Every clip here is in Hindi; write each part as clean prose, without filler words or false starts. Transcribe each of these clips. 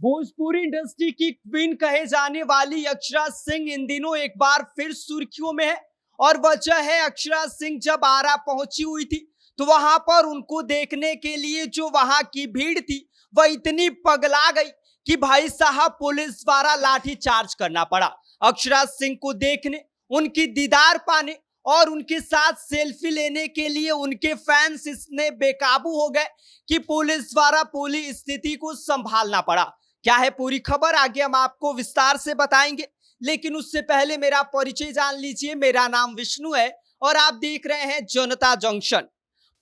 भोजपुरी इंडस्ट्री की क्वीन कहे जाने वाली अक्षरा सिंह इन दिनों एक बार फिर सुर्खियों में है। और वजह है, अक्षरा सिंह जब आरा पहुंची हुई थी तो वहां पर उनको देखने के लिए जो वहां की भीड़ थी वह इतनी पगला गई कि भाई साहब पुलिस द्वारा लाठी चार्ज करना पड़ा। अक्षरा सिंह को देखने, उनकी दीदार पाने और उनके साथ सेल्फी लेने के लिए उनके फैंस इतने बेकाबू हो गए कि पुलिस द्वारा पूरी स्थिति को संभालना पड़ा। क्या है पूरी खबर, आगे हम आपको विस्तार से बताएंगे, लेकिन उससे पहले मेरा परिचय जान लीजिए। मेरा नाम विष्णु है और आप देख रहे हैं जनता जंक्शन।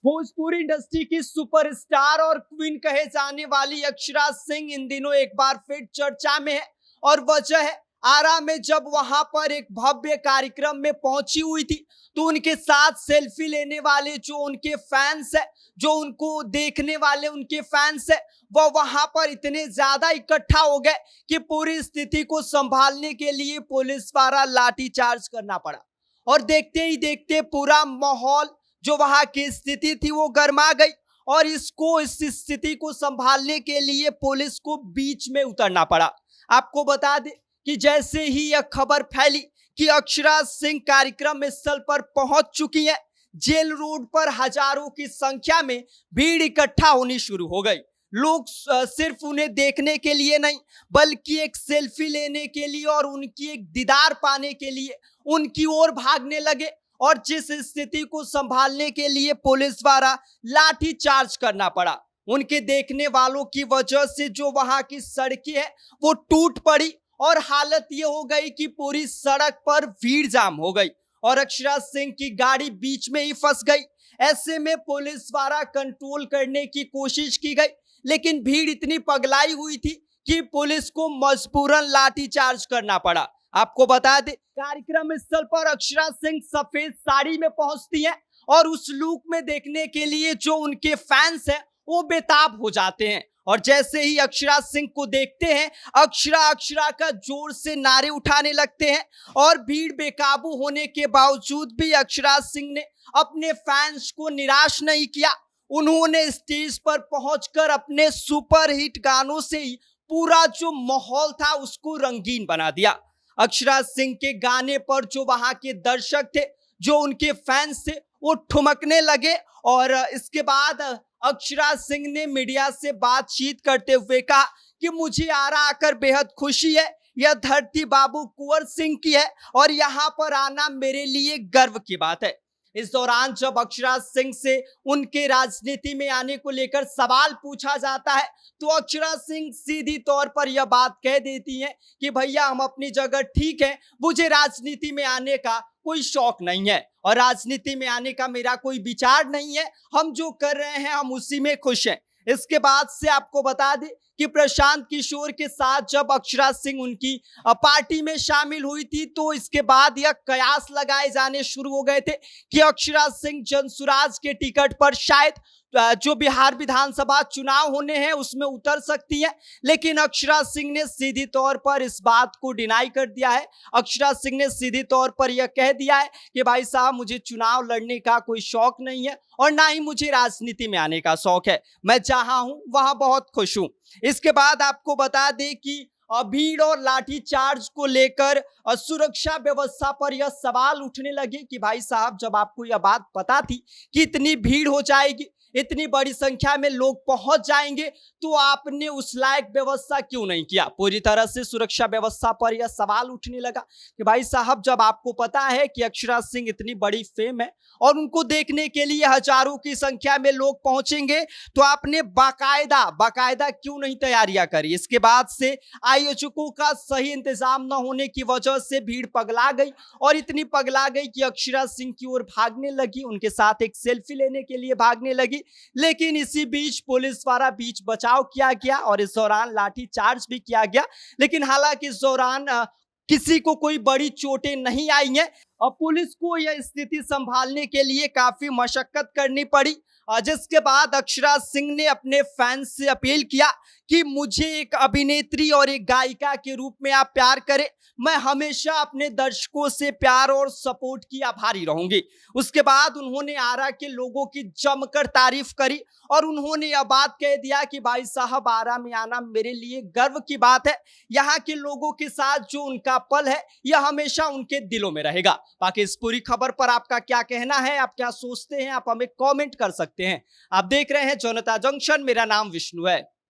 भोजपुरी इंडस्ट्री की सुपरस्टार और क्वीन कहे जाने वाली अक्षरा सिंह इन दिनों एक बार फिर चर्चा में है। और वजह है, आरा में जब वहां पर एक भव्य कार्यक्रम में पहुंची हुई थी तो उनके साथ सेल्फी लेने वाले जो उनके फैंस है, जो उनको देखने वाले उनके फैंस है, वह वहां पर इतने ज्यादा इकट्ठा हो गए कि पूरी स्थिति को संभालने के लिए पुलिस द्वारा लाठीचार्ज करना पड़ा। और देखते ही देखते पूरा माहौल, जो वहां की स्थिति थी, वो गर्मा गई। और इस स्थिति को संभालने के लिए पुलिस को बीच में उतरना पड़ा। आपको बता दें कि जैसे ही यह खबर फैली कि अक्षरा सिंह कार्यक्रम स्थल पर पहुंच चुकी है, जेल रोड पर हजारों की संख्या में भीड़ इकट्ठा होनी शुरू हो गई। लोग सिर्फ उन्हें देखने के लिए नहीं, बल्कि एक सेल्फी लेने के लिए और उनकी एक दीदार पाने के लिए उनकी ओर भागने लगे। और जिस स्थिति को संभालने के लिए पुलिस द्वारा लाठी चार्ज करना पड़ा, उनके देखने वालों की वजह से जो वहां की सड़कें है वो टूट पड़ी और हालत ये हो गई कि पूरी सड़क पर भीड़ जाम हो गई और अक्षरा सिंह की गाड़ी बीच में ही फंस गई। ऐसे में पुलिस द्वारा कंट्रोल करने की कोशिश की गई, लेकिन भीड़ इतनी पगलाई हुई थी कि पुलिस को मजबूरन लाठीचार्ज करना पड़ा। आपको बता दें, कार्यक्रम स्थल पर अक्षरा सिंह सफेद साड़ी में पहुंचती हैं और उस लुक में देखने के लिए जो उनके फैंस हैं वो बेताब हो जाते हैं। और जैसे ही अक्षरा सिंह को देखते हैं, अक्षरा अक्षरा का जोर से नारे उठाने लगते हैं। और भीड़ बेकाबू होने के बावजूद भी अक्षरा सिंह ने अपने फैंस को निराश नहीं किया। उन्होंने स्टेज पर पहुंचकर अपने सुपर हिट गानों से ही पूरा जो माहौल था उसको रंगीन बना दिया। अक्षरा सिंह के गाने पर जो वहां के दर्शक थे, जो उनके फैंस थे, वो ठुमकने लगे। और इसके बाद अक्षरा सिंह ने मीडिया से बातचीत करते हुए कहा कि मुझे आरा आकर बेहद खुशी है। यह धरती बाबू कुंवर सिंह की है और यहाँ पर आना मेरे लिए गर्व की बात है। इस दौरान जब अक्षरा सिंह से उनके राजनीति में आने को लेकर सवाल पूछा जाता है तो अक्षरा सिंह सीधी तौर पर यह बात कह देती हैं कि भैया हम अपनी जगह ठीक है, मुझे राजनीति में आने का कोई शौक नहीं है और राजनीति में आने का मेरा कोई विचार नहीं है। हम जो कर रहे हैं हम उसी में खुश हैं। इसके बाद से आपको बता दें कि प्रशांत किशोर के साथ जब अक्षरा सिंह उनकी पार्टी में शामिल हुई थी तो इसके बाद यह कयास लगाए जाने शुरू हो गए थे कि अक्षरा सिंह जनसुराज के टिकट पर शायद जो बिहार विधानसभा चुनाव होने हैं उसमें उतर सकती है। लेकिन अक्षरा सिंह ने सीधी तौर पर इस बात को डिनाई कर दिया है। अक्षरा सिंह ने सीधी तौर पर यह कह दिया है कि भाई साहब मुझे चुनाव लड़ने का कोई शौक नहीं है और ना ही मुझे राजनीति में आने का शौक है। मैं जहां हूं वहां बहुत खुश हूं। इसके बाद आपको बता दें कि भीड़ और लाठीचार्ज को लेकर सुरक्षा व्यवस्था पर यह सवाल उठने लगे कि भाई साहब जब आपको यह बात पता थी कि इतनी भीड़ हो जाएगी, इतनी बड़ी संख्या में लोग पहुंच जाएंगे, तो आपने उस लायक व्यवस्था क्यों नहीं किया। पूरी तरह से सुरक्षा व्यवस्था पर यह सवाल उठने लगा कि भाई साहब जब आपको पता है कि अक्षरा सिंह इतनी बड़ी फेम है और उनको देखने के लिए हजारों की संख्या में लोग पहुंचेंगे, तो आपने बाकायदा क्यों नहीं तैयारियां करी। इसके बाद से आयोजकों का सही इंतजाम न होने की वजह से भीड़ पगला गई और इतनी पगला गई कि अक्षरा सिंह की ओर भागने लगी, उनके साथ एक सेल्फी लेने के लिए भागने लगी। लेकिन इसी बीच पुलिस द्वारा बीच बचाव किया गया और इस दौरान लाठी चार्ज भी किया गया। लेकिन हालांकि इस दौरान किसी को कोई बड़ी चोटें नहीं आई हैं और पुलिस को यह स्थिति संभालने के लिए काफी मशक्कत करनी पड़ी। जिसके बाद अक्षरा सिंह ने अपने फैंस से अपील किया कि मुझे एक अभिनेत्री और एक गायिका के रूप में आप प्यार करें। मैं हमेशा अपने दर्शकों से प्यार और सपोर्ट की आभारी रहूंगी। उसके बाद उन्होंने आरा के लोगों की जमकर तारीफ करी और उन्होंने यह बात कह दिया कि भाई साहब, आरा में आना मेरे लिए गर्व की बात है। यहाँ के लोगों के साथ जो उनका पल है यह हमेशा उनके दिलों में रहेगा। बाकी इस पूरी खबर पर आपका क्या कहना है, आप क्या सोचते हैं, आप हमें कमेंट कर सकते हैं। आप देख रहे हैं जनता जंक्शन, मेरा नाम विष्णु है।